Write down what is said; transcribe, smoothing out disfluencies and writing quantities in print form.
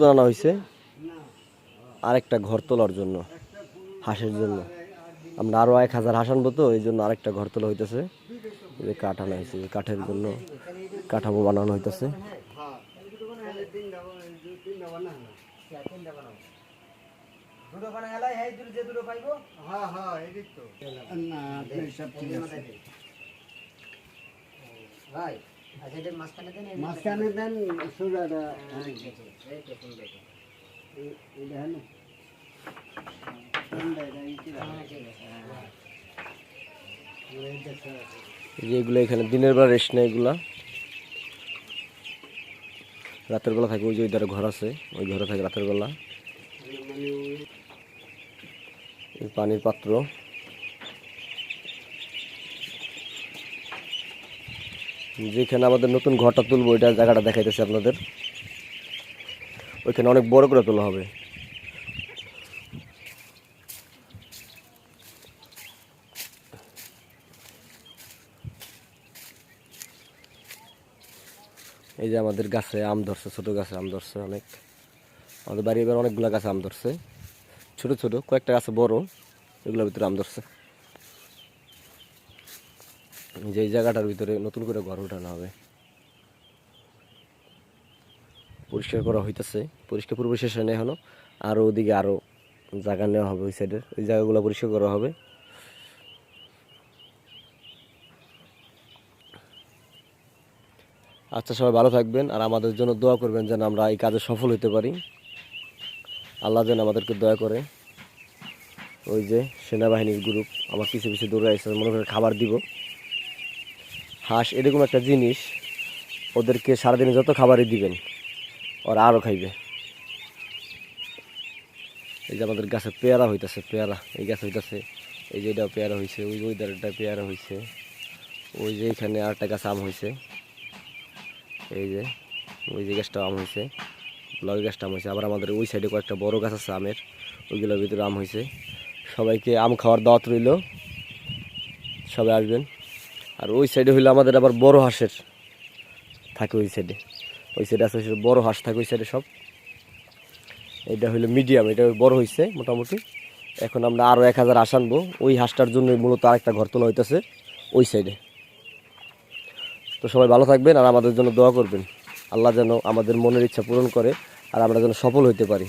নতুন আনা হয়েছে আরেকটা ঘর তোলার জন্য, হাঁসের জন্য। আমরা আরও 1000 হাঁস আনবো, তো এই জন্য আরেকটা ঘর তোলা হইতেছে। এই যে কাঠ আনা হয়েছে, কাঠের জন্য কাঠামো বানানো হইতেছে। মাঝখানে দেন সোজাটা এগুলো এখানে দিনের বেলা রেস্ট নেই, এগুলা রাতের বেলা থাকে। ওই যে ওই ধারে ঘর আছে, ওই ঘরে থাকে রাতের বেলা। পানির পাত্র, যেখানে আমাদের নতুন ঘরটা তুলবো ওইটা জায়গাটা দেখাইতেছে আপনাদের। ওইখানে অনেক বড় করে তোলা হবে। এই যে আমাদের গাছে আম ধরছে, ছোট গাছে আম ধরছে অনেক। আমাদের বাড়ি এবার অনেকগুলো গাছে আম ধরছে, ছোট ছোট কয়েকটা গাছে বড়, এগুলোর ভিতরে আম ধরছে। যে এই জায়গাটার ভিতরে নতুন করে ঘর উঠানো হবে, পরিষ্কার করা হইতেছে। পরিষ্কার পূর্ব শেষ হয় না এখনো, আরও ওদিকে আরও জায়গা নেওয়া হবে। ওই সাইডের ওই জায়গাগুলো পরিষ্কার করা হবে। আচ্ছা, সবাই ভালো থাকবেন আর আমাদের জন্য দোয়া করবেন যেন আমরা এই কাজে সফল হতে পারি। আল্লাহ যেন আমাদেরকে দয়া করে। ওই যে সেনাবাহিনীর গ্রুপ আমার পিছু পিছু দৌড়ে আসছে, মনে করে খাবার দিব। হাঁস এরকম একটা জিনিস, ওদেরকে সারাদিনে যত খাবারই দিবেন ওরা আরও খাইবে। এই যে আমাদের গাছে পেয়ারা হইতেছে, পেয়ারা এই গাছ হইতেছে। এই যে এটাও পেয়ারা হয়েছে, ওই ওই দাঁড়টা পেয়ারা হয়েছে। ওই যে এখানে আরেকটা গাছ আম হয়েছে। এই যে ওই যে গাছটা আম হয়েছে, ওই গাছটা আম হয়েছে। আবার আমাদের ওই সাইডে কয়েকটা বড় গাছ আছে আমের, ওইগুলোর ভিতরে আম হয়েছে। সবাইকে আম খাওয়ার দাওয়াত রইল, সবাই আসবেন। আর ওই সাইডে হইলে আমাদের আবার বড় হাঁসের থাকে। ওই সাইডে আছে বড় হাঁস থাকে ওই সাইডে সব। এটা হইলো মিডিয়াম, এটা বড় হয়েছে মোটামুটি। এখন আমরা আরও 1000 হাঁস আনবো। ওই হাঁসটার জন্য মূলত আরেকটা ঘর তোলা হইতেছে ওই সাইডে। তো সবাই ভালো থাকবেন আর আমাদের জন্য দোয়া করবেন। আল্লাহ যেন আমাদের মনের ইচ্ছা পূরণ করে আর আমরা যেন সফল হইতে পারি।